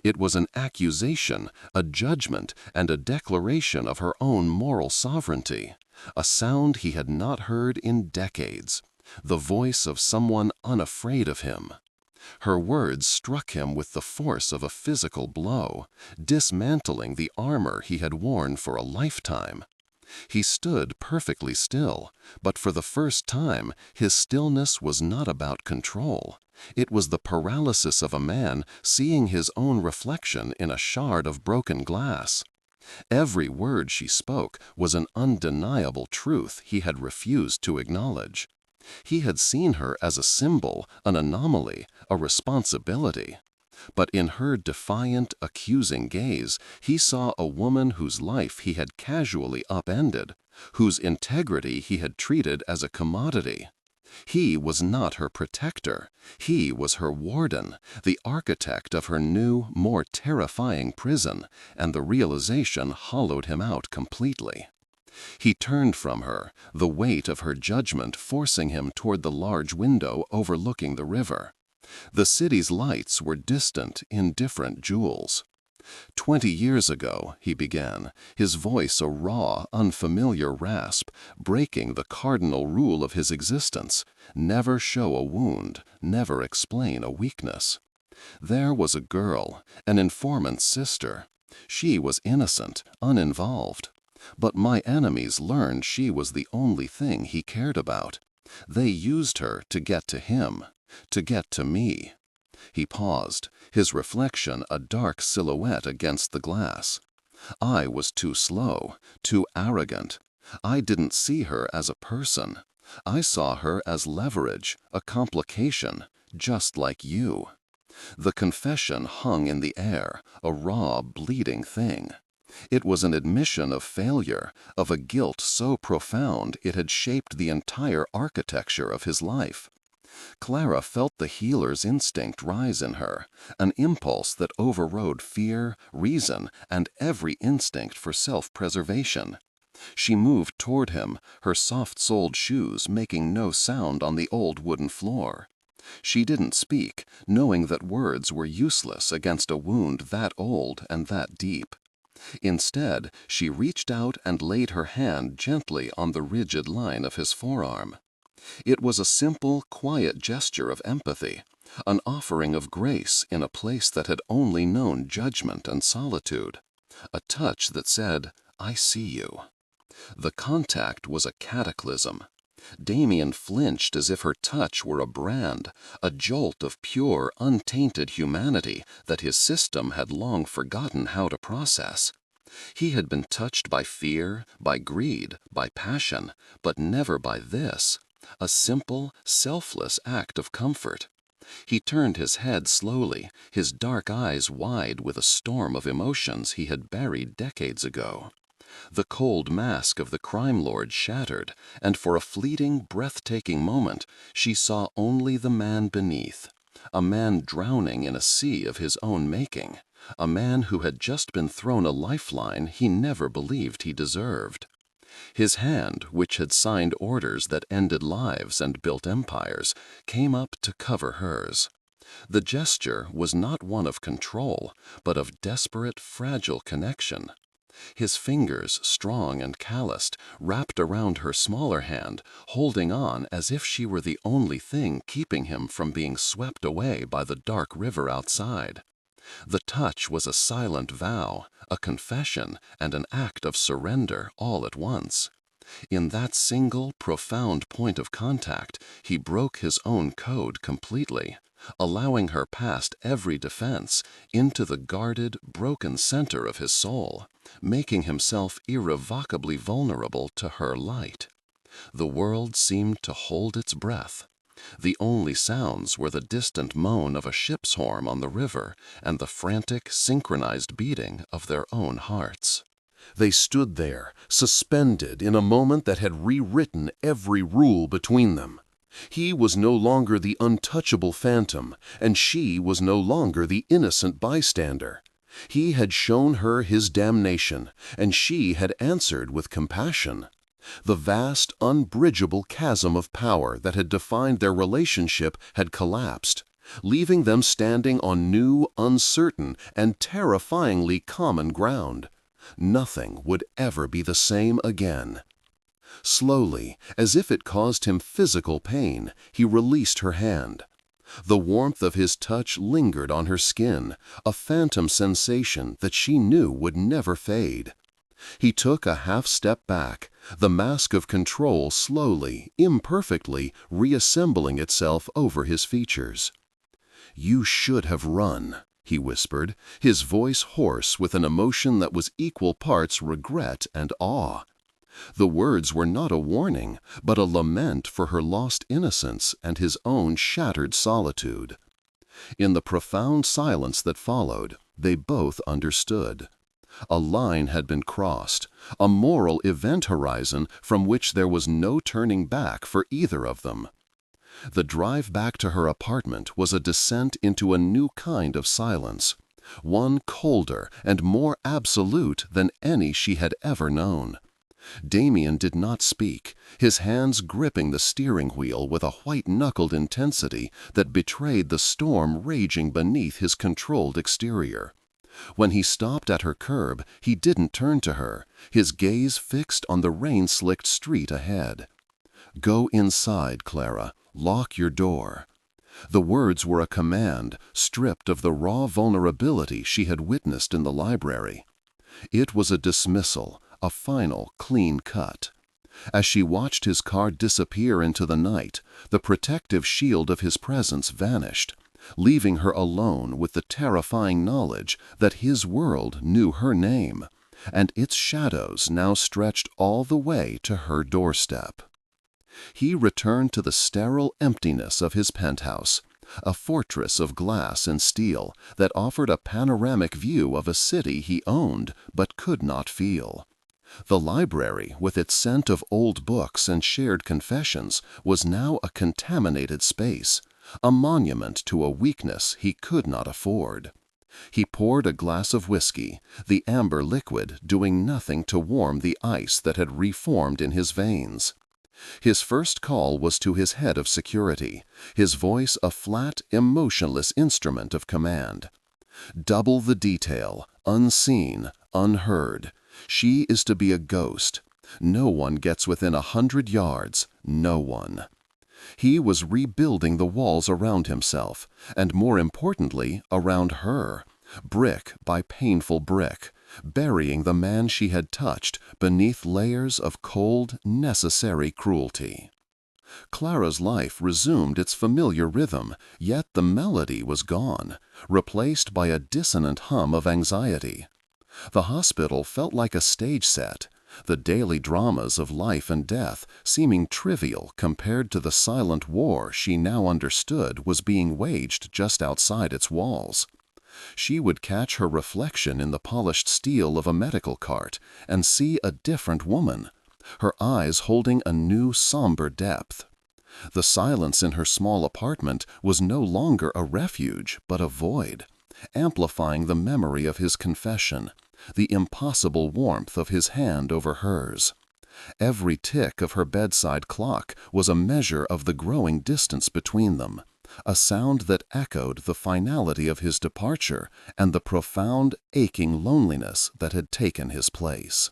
It was an accusation, a judgment, and a declaration of her own moral sovereignty, a sound he had not heard in decades, the voice of someone unafraid of him. Her words struck him with the force of a physical blow, dismantling the armor he had worn for a lifetime. He stood perfectly still, but for the first time his stillness was not about control. It was the paralysis of a man seeing his own reflection in a shard of broken glass. Every word she spoke was an undeniable truth he had refused to acknowledge. He had seen her as a symbol, an anomaly, a responsibility. But in her defiant, accusing gaze, he saw a woman whose life he had casually upended, whose integrity he had treated as a commodity. He was not her protector. He was her warden, the architect of her new, more terrifying prison, and the realization hollowed him out completely. He turned from her, the weight of her judgment forcing him toward the large window overlooking the river. The city's lights were distant, indifferent jewels. 20 years ago, he began, his voice a raw, unfamiliar rasp, breaking the cardinal rule of his existence: never show a wound, never explain a weakness. There was a girl, an informant's sister. She was innocent, uninvolved. But my enemies learned she was the only thing he cared about. They used her to get to him, to get to me. He paused, his reflection a dark silhouette against the glass. I was too slow, too arrogant. I didn't see her as a person. I saw her as leverage, a complication, just like you. The confession hung in the air, a raw, bleeding thing. It was an admission of failure, of a guilt so profound it had shaped the entire architecture of his life. Clara felt the healer's instinct rise in her, an impulse that overrode fear, reason, and every instinct for self-preservation. She moved toward him, her soft-soled shoes making no sound on the old wooden floor. She didn't speak, knowing that words were useless against a wound that old and that deep. Instead, she reached out and laid her hand gently on the rigid line of his forearm. It was a simple, quiet gesture of empathy, an offering of grace in a place that had only known judgment and solitude, a touch that said, "I see you." The contact was a cataclysm. Damien flinched as if her touch were a brand, a jolt of pure, untainted humanity that his system had long forgotten how to process. He had been touched by fear, by greed, by passion, but never by this, a simple, selfless act of comfort. He turned his head slowly, his dark eyes wide with a storm of emotions he had buried decades ago. The cold mask of the crime lord shattered, and for a fleeting, breathtaking moment, she saw only the man beneath. A man drowning in a sea of his own making. A man who had just been thrown a lifeline he never believed he deserved. His hand, which had signed orders that ended lives and built empires, came up to cover hers. The gesture was not one of control, but of desperate, fragile connection. His fingers, strong and calloused, wrapped around her smaller hand, holding on as if she were the only thing keeping him from being swept away by the dark river outside. The touch was a silent vow, a confession, and an act of surrender all at once. In that single, profound point of contact, he broke his own code completely, allowing her past every defense into the guarded, broken center of his soul, making himself irrevocably vulnerable to her light. The world seemed to hold its breath. The only sounds were the distant moan of a ship's horn on the river and the frantic, synchronized beating of their own hearts. They stood there, suspended in a moment that had rewritten every rule between them. He was no longer the untouchable phantom, and she was no longer the innocent bystander. He had shown her his damnation, and she had answered with compassion. The vast, unbridgeable chasm of power that had defined their relationship had collapsed, leaving them standing on new, uncertain, and terrifyingly common ground. Nothing would ever be the same again. Slowly, as if it caused him physical pain, he released her hand. The warmth of his touch lingered on her skin, a phantom sensation that she knew would never fade. He took a half-step back, the mask of control slowly, imperfectly, reassembling itself over his features. "You should have run," he whispered, his voice hoarse with an emotion that was equal parts regret and awe. The words were not a warning, but a lament for her lost innocence and his own shattered solitude. In the profound silence that followed, they both understood. A line had been crossed, a moral event horizon from which there was no turning back for either of them. The drive back to her apartment was a descent into a new kind of silence, one colder and more absolute than any she had ever known. Damien did not speak, his hands gripping the steering wheel with a white-knuckled intensity that betrayed the storm raging beneath his controlled exterior. When he stopped at her curb, he didn't turn to her, his gaze fixed on the rain-slicked street ahead. "Go inside, Clara. Lock your door." The words were a command, stripped of the raw vulnerability she had witnessed in the library. It was a dismissal, a final, clean cut. As she watched his car disappear into the night, the protective shield of his presence vanished, leaving her alone with the terrifying knowledge that his world knew her name, and its shadows now stretched all the way to her doorstep. He returned to the sterile emptiness of his penthouse, a fortress of glass and steel that offered a panoramic view of a city he owned but could not feel. The library, with its scent of old books and shared confessions, was now a contaminated space, a monument to a weakness he could not afford. He poured a glass of whiskey, the amber liquid doing nothing to warm the ice that had reformed in his veins. His first call was to his head of security, his voice a flat, emotionless instrument of command. "Double the detail, unseen, unheard. She is to be a ghost. No one gets within 100 yards, no one." He was rebuilding the walls around himself, and more importantly, around her, brick by painful brick, burying the man she had touched beneath layers of cold, necessary cruelty. Clara's life resumed its familiar rhythm, yet the melody was gone, replaced by a dissonant hum of anxiety. The hospital felt like a stage set, the daily dramas of life and death seeming trivial compared to the silent war she now understood was being waged just outside its walls. She would catch her reflection in the polished steel of a medical cart and see a different woman, her eyes holding a new somber depth. The silence in her small apartment was no longer a refuge, but a void, amplifying the memory of his confession, the impossible warmth of his hand over hers. Every tick of her bedside clock was a measure of the growing distance between them, a sound that echoed the finality of his departure and the profound, aching loneliness that had taken his place.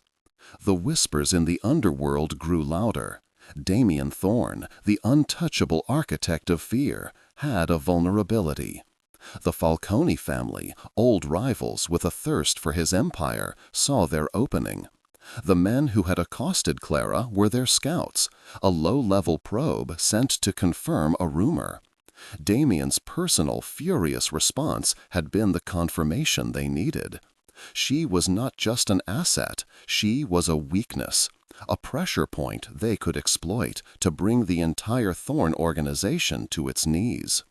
The whispers in the underworld grew louder. Damien Thorne, the untouchable architect of fear, had a vulnerability. The Falcone family, old rivals with a thirst for his empire, saw their opening. The men who had accosted Clara were their scouts, a low-level probe sent to confirm a rumor. Damien's personal, furious response had been the confirmation they needed. She was not just an asset, she was a weakness, a pressure point they could exploit to bring the entire Thorne organization to its knees.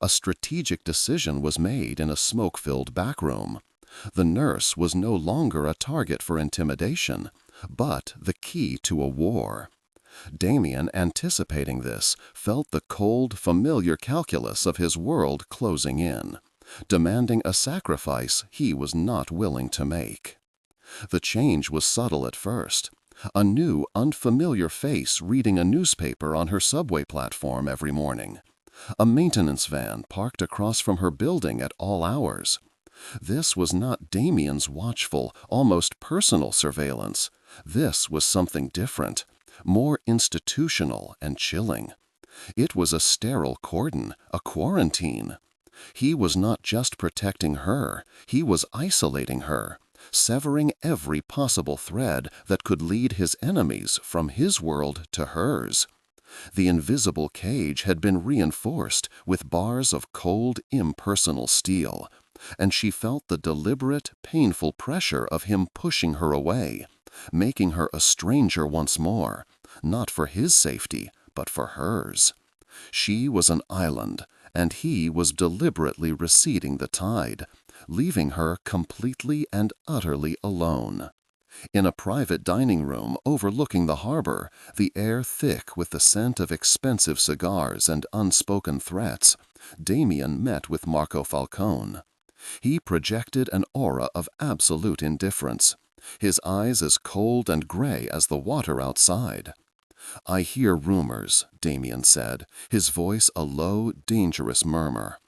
A strategic decision was made in a smoke-filled backroom. The nurse was no longer a target for intimidation, but the key to a war. Damien, anticipating this, felt the cold, familiar calculus of his world closing in, demanding a sacrifice he was not willing to make. The change was subtle at first. A new, unfamiliar face reading a newspaper on her subway platform every morning. A maintenance van parked across from her building at all hours. This was not Damien's watchful, almost personal surveillance. This was something different, more institutional and chilling. It was a sterile cordon, a quarantine. He was not just protecting her, he was isolating her, severing every possible thread that could lead his enemies from his world to hers. The invisible cage had been reinforced with bars of cold, impersonal steel, and she felt the deliberate, painful pressure of him pushing her away, making her a stranger once more, not for his safety, but for hers. She was an island, and he was deliberately receding the tide, leaving her completely and utterly alone. In a private dining room overlooking the harbor, the air thick with the scent of expensive cigars and unspoken threats, Damien met with Marco Falcone. He projected an aura of absolute indifference, his eyes as cold and gray as the water outside. "I hear rumors," Damien said, his voice a low, dangerous murmur,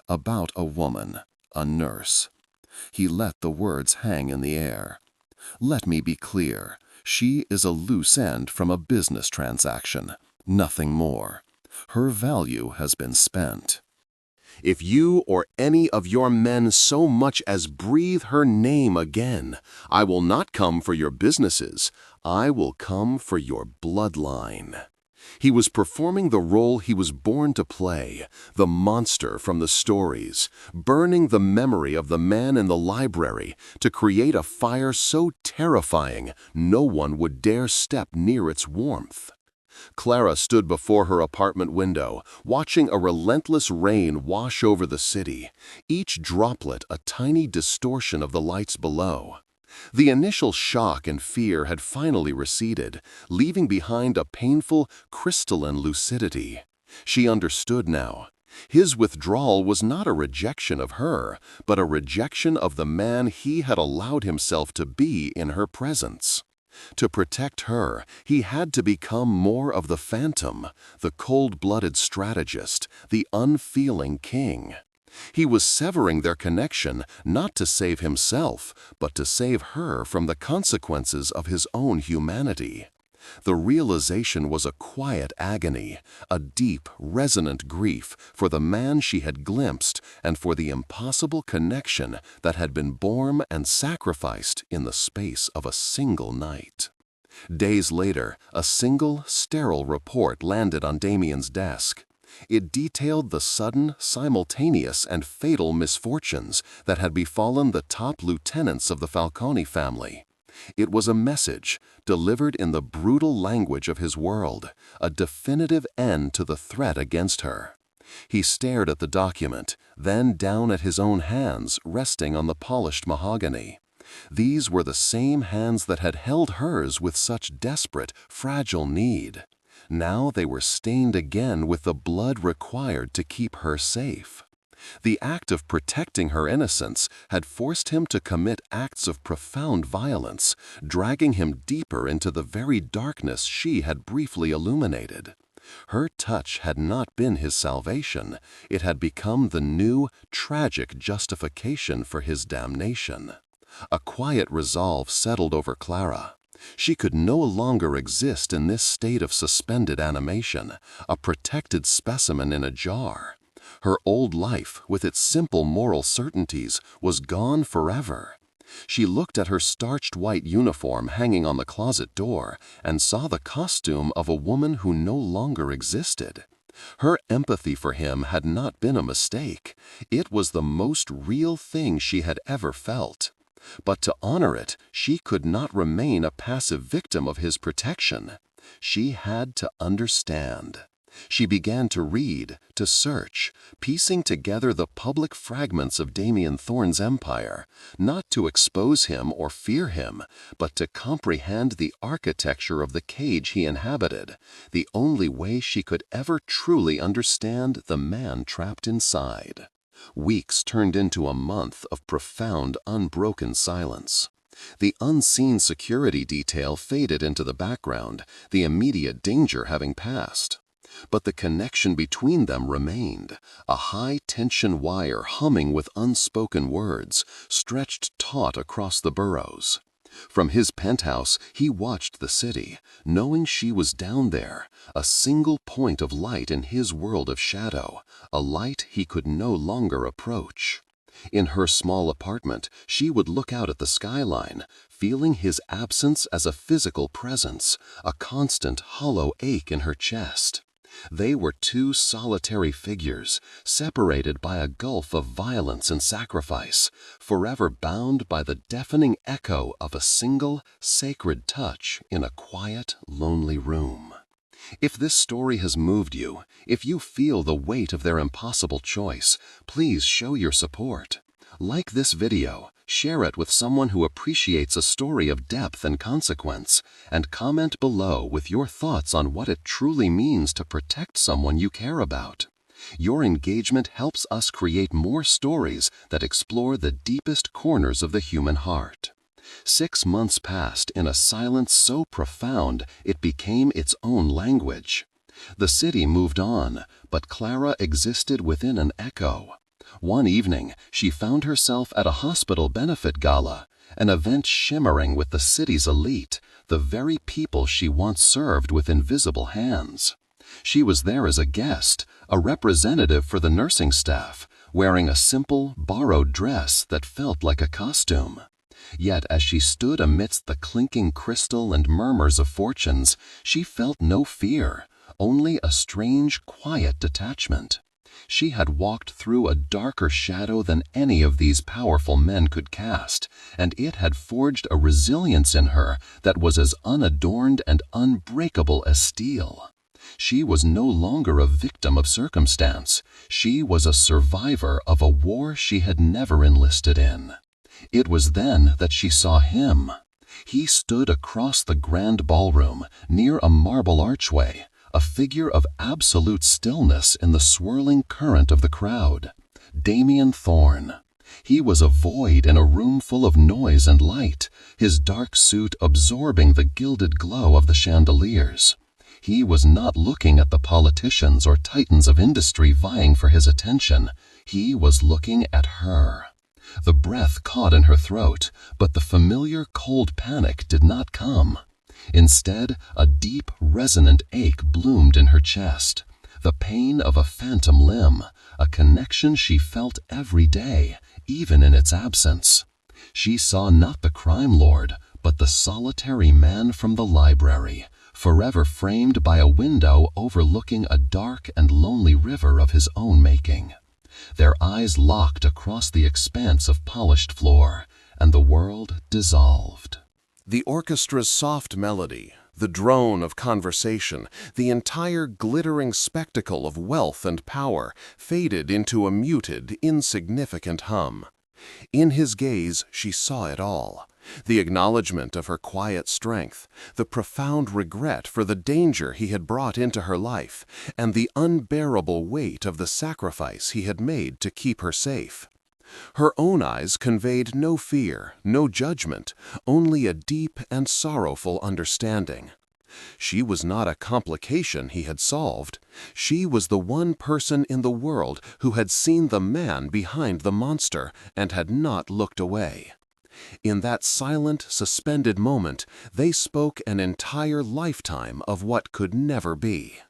"about a woman, a nurse." He let the words hang in the air. "Let me be clear. She is a loose end from a business transaction, nothing more. Her value has been spent. If you or any of your men so much as breathe her name again, I will not come for your businesses. I will come for your bloodline." He was performing the role he was born to play, the monster from the stories, burning the memory of the man in the library to create a fire so terrifying no one would dare step near its warmth. Clara stood before her apartment window, watching a relentless rain wash over the city, each droplet a tiny distortion of the lights below. The initial shock and fear had finally receded, leaving behind a painful, crystalline lucidity. She understood now. His withdrawal was not a rejection of her, but a rejection of the man he had allowed himself to be in her presence. To protect her, he had to become more of the phantom, the cold-blooded strategist, the unfeeling king. He was severing their connection not to save himself, but to save her from the consequences of his own humanity. The realization was a quiet agony, a deep, resonant grief for the man she had glimpsed and for the impossible connection that had been born and sacrificed in the space of a single night. Days later, a single, sterile report landed on Damien's desk. It detailed the sudden, simultaneous, and fatal misfortunes that had befallen the top lieutenants of the Falcone family. It was a message, delivered in the brutal language of his world, a definitive end to the threat against her. He stared at the document, then down at his own hands resting on the polished mahogany. These were the same hands that had held hers with such desperate, fragile need. Now they were stained again with the blood required to keep her safe. The act of protecting her innocence had forced him to commit acts of profound violence, dragging him deeper into the very darkness she had briefly illuminated. Her touch had not been his salvation. It had become the new, tragic justification for his damnation. A quiet resolve settled over Clara. She could no longer exist in this state of suspended animation, a protected specimen in a jar. Her old life, with its simple moral certainties, was gone forever. She looked at her starched white uniform hanging on the closet door and saw the costume of a woman who no longer existed. Her empathy for him had not been a mistake. It was the most real thing she had ever felt. But to honor it, she could not remain a passive victim of his protection. She had to understand. She began to read, to search, piecing together the public fragments of Damien Thorne's empire, not to expose him or fear him, but to comprehend the architecture of the cage he inhabited, the only way she could ever truly understand the man trapped inside. Weeks turned into a month of profound, unbroken silence. The unseen security detail faded into the background, the immediate danger having passed. But the connection between them remained, a high-tension wire humming with unspoken words, stretched taut across the boroughs. From his penthouse, he watched the city, knowing she was down there, a single point of light in his world of shadow, a light he could no longer approach. In her small apartment, she would look out at the skyline, feeling his absence as a physical presence, a constant hollow ache in her chest. They were two solitary figures, separated by a gulf of violence and sacrifice, forever bound by the deafening echo of a single, sacred touch in a quiet, lonely room. If this story has moved you, if you feel the weight of their impossible choice, please show your support. Like this video, share it with someone who appreciates a story of depth and consequence, and comment below with your thoughts on what it truly means to protect someone you care about. Your engagement helps us create more stories that explore the deepest corners of the human heart. 6 months passed in a silence so profound it became its own language. The city moved on, but Clara existed within an echo. One evening, she found herself at a hospital benefit gala, an event shimmering with the city's elite, the very people she once served with invisible hands. She was there as a guest, a representative for the nursing staff, wearing a simple, borrowed dress that felt like a costume. Yet as she stood amidst the clinking crystal and murmurs of fortunes, she felt no fear, only a strange, quiet detachment. She had walked through a darker shadow than any of these powerful men could cast, and it had forged a resilience in her that was as unadorned and unbreakable as steel. She was no longer a victim of circumstance. She was a survivor of a war she had never enlisted in. It was then that she saw him. He stood across the grand ballroom, near a marble archway, a figure of absolute stillness in the swirling current of the crowd. Damien Thorne. He was a void in a room full of noise and light, his dark suit absorbing the gilded glow of the chandeliers. He was not looking at the politicians or titans of industry vying for his attention. He was looking at her. The breath caught in her throat, but the familiar cold panic did not come. Instead, a deep, resonant ache bloomed in her chest, the pain of a phantom limb, a connection she felt every day, even in its absence. She saw not the crime lord, but the solitary man from the library, forever framed by a window overlooking a dark and lonely river of his own making. Their eyes locked across the expanse of polished floor, and the world dissolved. The orchestra's soft melody, The drone of conversation, the entire glittering spectacle of wealth and power, faded into a muted, insignificant hum. In his gaze she saw it all. The acknowledgment of her quiet strength, the profound regret for the danger he had brought into her life, and the unbearable weight of the sacrifice he had made to keep her safe. Her own eyes conveyed no fear, no judgment, only a deep and sorrowful understanding. She was not a complication he had solved. She was the one person in the world who had seen the man behind the monster and had not looked away. In that silent, suspended moment, they spoke an entire lifetime of what could never be.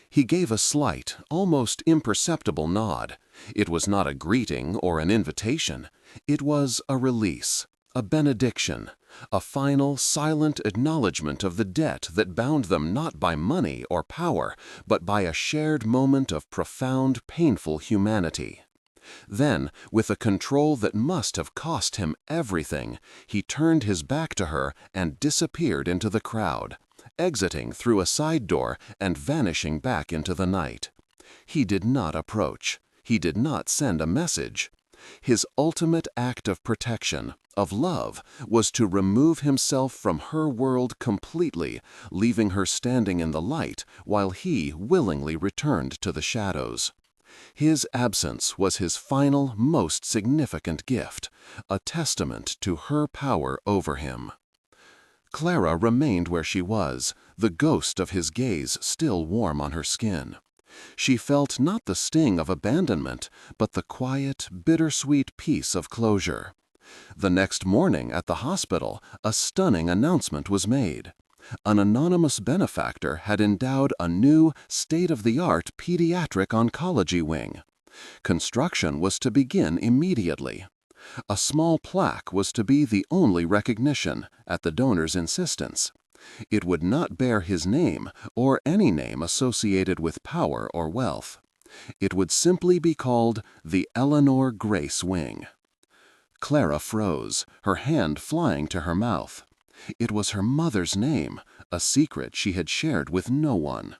He gave a slight, almost imperceptible nod. It was not a greeting or an invitation. It was a release, a benediction, a final, silent acknowledgment of the debt that bound them not by money or power, but by a shared moment of profound, painful humanity. Then, with a control that must have cost him everything, he turned his back to her and disappeared into the crowd, exiting through a side door and vanishing back into the night. He did not approach. He did not send a message. His ultimate act of protection, of love, was to remove himself from her world completely, leaving her standing in the light while he willingly returned to the shadows. His absence was his final, most significant gift, a testament to her power over him. Clara remained where she was, the ghost of his gaze still warm on her skin. She felt not the sting of abandonment, but the quiet, bittersweet peace of closure. The next morning at the hospital, a stunning announcement was made. An anonymous benefactor had endowed a new, state-of-the-art pediatric oncology wing. Construction was to begin immediately. A small plaque was to be the only recognition, at the donor's insistence. It would not bear his name or any name associated with power or wealth. It would simply be called the Eleanor Grace Wing. Clara froze, her hand flying to her mouth. It was her mother's name, a secret she had shared with no one.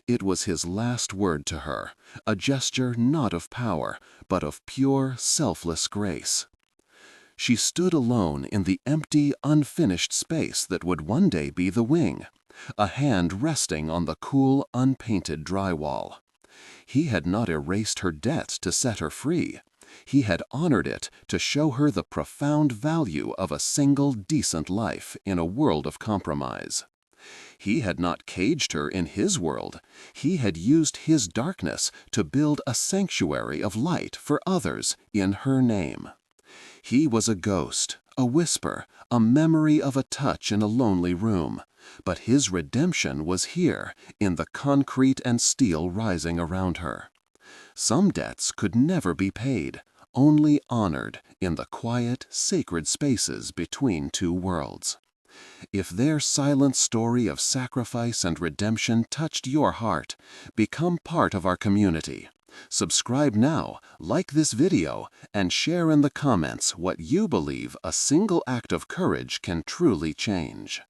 It was his last word to her, a gesture not of power, but of pure, selfless grace. She stood alone in the empty, unfinished space that would one day be the wing, a hand resting on the cool, unpainted drywall. He had not erased her debt to set her free. He had honored it to show her the profound value of a single, decent life in a world of compromise. He had not caged her in his world. He had used his darkness to build a sanctuary of light for others in her name. He was a ghost, a whisper, a memory of a touch in a lonely room. But his redemption was here, in the concrete and steel rising around her. Some debts could never be paid, only honored in the quiet, sacred spaces between two worlds. If their silent story of sacrifice and redemption touched your heart, become part of our community. Subscribe now, like this video, and share in the comments what you believe a single act of courage can truly change.